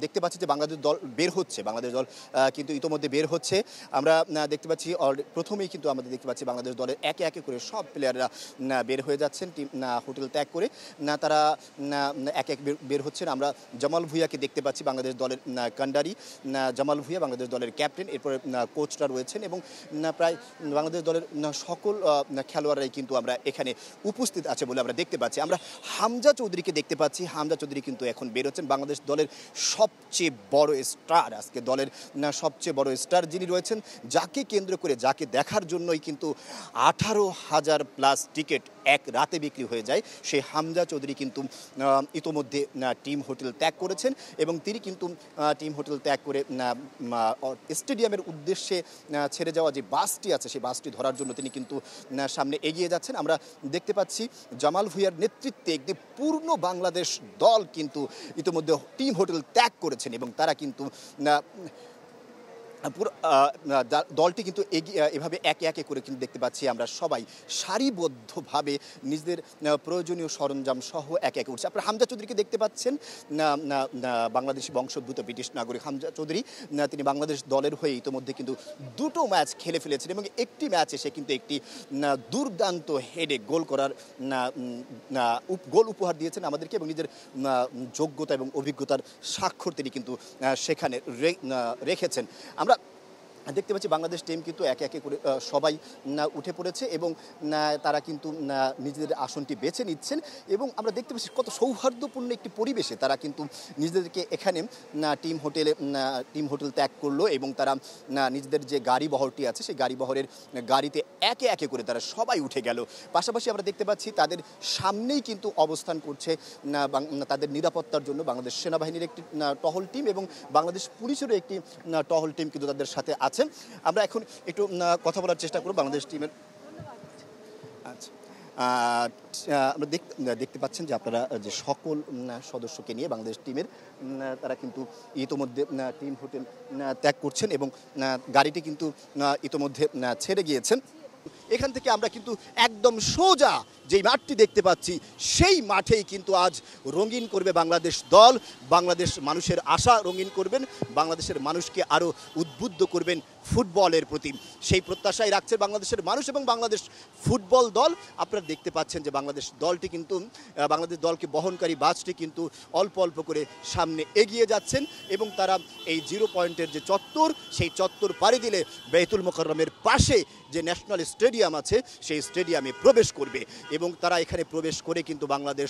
দেখতে পাচ্ছি যে বাংলাদেশ দল বের হচ্ছে, বাংলাদেশ দল কিন্তু ইতোমধ্যে বের হচ্ছে। আমরা দেখতে পাচ্ছি প্রথমেই কিন্তু আমাদের দেখতে পাচ্ছি বাংলাদেশ দলের একে একে করে সব প্লেয়াররা বের হয়ে যাচ্ছেন টিম হোটেল ত্যাগ করে। তারা একে এক বের হচ্ছেন। আমরা জামাল ভুঁইয়াকে দেখতে পাচ্ছি, বাংলাদেশ দলের কান্ডারি জামাল ভুঁইয়া, বাংলাদেশ দলের ক্যাপ্টেন, এরপরে কোচরা রয়েছেন এবং প্রায় বাংলাদেশ দলের সকল খেলোয়াড়রাই কিন্তু আমরা এখানে উপস্থিত আছে বলে আমরা দেখতে পাচ্ছি। আমরা হামজা চৌধুরীকে দেখতে পাচ্ছি, হামজা চৌধুরী কিন্তু এখন বের হচ্ছেন। বাংলাদেশ দলের সবচেয়ে বড় স্টার, আজকে দলের সবচেয়ে বড় স্টার যিনি রয়েছেন, যাকে কেন্দ্র করে, যাকে দেখার জন্যই কিন্তু 18,000 প্লাস টিকিট এক রাতে বিক্রি হয়ে যায়, সেই হামজা চৌধুরী কিন্তু ইতোমধ্যে টিম হোটেল ত্যাগ করেছেন এবং তিনি কিন্তু টিম হোটেল ত্যাগ করে স্টেডিয়ামের উদ্দেশ্যে ছেড়ে যাওয়া যে বাসটি আছে সেই বাসটি ধরার জন্য তিনি কিন্তু সামনে এগিয়ে যাচ্ছেন। আমরা দেখতে পাচ্ছি জামাল ভুঁইয়ার নেতৃত্বে একটি পূর্ণ বাংলাদেশ দল কিন্তু ইতিমধ্যে টিম হোটেল ত্যাগ করেছেন এবং তারা কিন্তু পুরো দলটি কিন্তু এভাবে একে একে করে কিন্তু দেখতে পাচ্ছি আমরা সবাই সারিবদ্ধভাবে নিজেদের প্রয়োজনীয় সরঞ্জাম সহ একে একে উঠছে। আপনারা হামজা চৌধুরীকে দেখতে পাচ্ছেন, বাংলাদেশি বংশোদ্ভূত ব্রিটিশ নাগরিক হামজা চৌধুরী। তিনি বাংলাদেশ দলের হয়ে ইতিমধ্যে কিন্তু দুটো ম্যাচ খেলে ফেলেছেন এবং একটি ম্যাচে সে কিন্তু একটি দুর্দান্ত হেডে গোল করার গোল উপহার দিয়েছেন আমাদেরকে এবং নিজের যোগ্যতা এবং অভিজ্ঞতার স্বাক্ষর তিনি কিন্তু সেখানে রেখেছেন। আমরা দেখতে পাচ্ছি বাংলাদেশ টিম কিন্তু একে একে করে সবাই উঠে পড়েছে এবং তারা কিন্তু নিজেদের আসনটি বেছে নিচ্ছেন এবং আমরা দেখতে পাচ্ছি কত সৌহার্দ্যপূর্ণ একটি পরিবেশে তারা কিন্তু নিজেদেরকে এখানে টিম হোটেল ত্যাগ করলো এবং তারা নিজেদের যে গাড়ি বহরটি আছে সেই গাড়ি বহরের গাড়িতে একে একে করে তারা সবাই উঠে গেল। পাশাপাশি আমরা দেখতে পাচ্ছি তাদের সামনেই কিন্তু অবস্থান করছে তাদের নিরাপত্তার জন্য বাংলাদেশ সেনাবাহিনীর একটি টহল টিম এবং বাংলাদেশ পুলিশেরও একটি টহল টিম কিন্তু তাদের সাথে আছে। আমরা এখন একটু কথা বলার চেষ্টা করব বাংলাদেশ টিমের। আচ্ছা, আমরা দেখতে পাচ্ছেন যে আপনারা যে সকল সদস্যকে নিয়ে বাংলাদেশ টিমের তারা কিন্তু ইতোমধ্যে টিম হোটেল ত্যাগ করছেন এবং গাড়িটি কিন্তু ইতোমধ্যে ছেড়ে গিয়েছেন। এখান থেকে আমরা কিন্তু একদম সোজা যেই মাঠটি দেখতে পাচ্ছি সেই মাঠেই কিন্তু আজ রঙিন করবে বাংলাদেশ দল। বাংলাদেশ মানুষের আশা রঙিন করবেন, বাংলাদেশের মানুষকে আরও উদ্বুদ্ধ করবেন ফুটবলের প্রতি, সেই প্রত্যাশাই রাখছে বাংলাদেশের মানুষ এবং বাংলাদেশ ফুটবল দল। আপনারা দেখতে পাচ্ছেন যে বাংলাদেশ দলটি কিন্তু বাংলাদেশ দলকে বহনকারী বাসটি কিন্তু অল্প অল্প করে সামনে এগিয়ে যাচ্ছেন এবং তারা এই 0 পয়েন্টের যে চত্বর সেই চত্বর পাড়ি দিলে বাইতুল মোকাররমের পাশে যে ন্যাশনাল স্টেডিয়াম আছে সেই স্টেডিয়ামে প্রবেশ করবে এবং তারা এখানে প্রবেশ করে কিন্তু বাংলাদেশ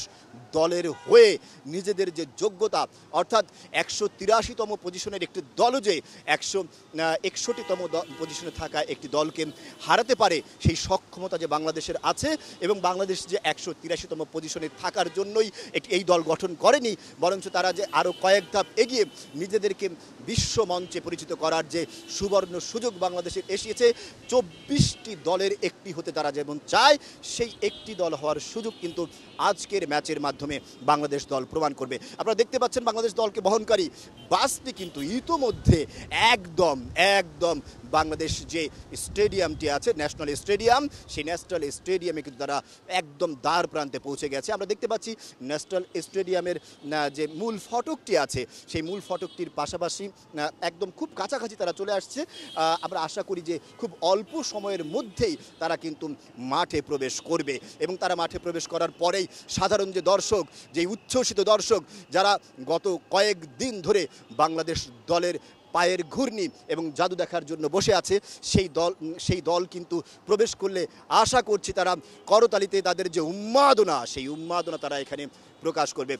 দলের হয়ে নিজেদের যে যোগ্যতা, অর্থাৎ 183তম পজিশনের একটি দলও যে 161তম পজিশনে থাকা একটি দলকে হারাতে পারে সেই সক্ষমতা যে বাংলাদেশের আছে এবং বাংলাদেশ যে 183তম পজিশনে থাকার জন্যই এই দল গঠন করেনি, বরঞ্চ তারা যে আরও কয়েক ধাপ এগিয়ে নিজেদেরকে বিশ্ব মঞ্চে পরিচিত করার যে সুবর্ণ সুযোগ বাংলাদেশের এসেছে, 24টি দলের একটি হতে তারা যেমন চায় সেই একটি দল হওয়ার সুযোগ কিন্তু আজকের ম্যাচের মাধ্যমে বাংলাদেশ দল প্রমাণ করবে। আপনারা দেখতে পাচ্ছেন বাংলাদেশ দলকে বহনকারী বাসটি কিন্তু ইতোমধ্যে একদম বাংলাদেশ যে স্টেডিয়ামটি আছে ন্যাশনাল স্টেডিয়াম, সেই ন্যাশনাল স্টেডিয়ামে কিন্তু তারা একদম দ্বার প্রান্তে পৌঁছে গেছে। আমরা দেখতে পাচ্ছি ন্যাশনাল স্টেডিয়ামের যে মূল ফটকটি আছে সেই মূল ফটকটির পাশাপাশি একদম খুব কাছাকাছি তারা চলে আসছে। আমরা আশা করি যে খুব অল্প সময়ের মধ্যেই তারা কিন্তু মাঠে প্রবেশ করবে এবং তারা মাঠে প্রবেশ করার পরেই সাধারণ যে দর্শক, যে উচ্ছ্বসিত দর্শক যারা গত কয়েকদিন ধরে বাংলাদেশ দলের পায়ের ঘূর্ণি এবং জাদু দেখার জন্য বসে আছে, সেই দল কিন্তু প্রবেশ করলে আশা করছি তারা করতালিতে তাদের যে উন্মাদনা সেই উন্মাদনা তারা এখানে প্রকাশ করবে।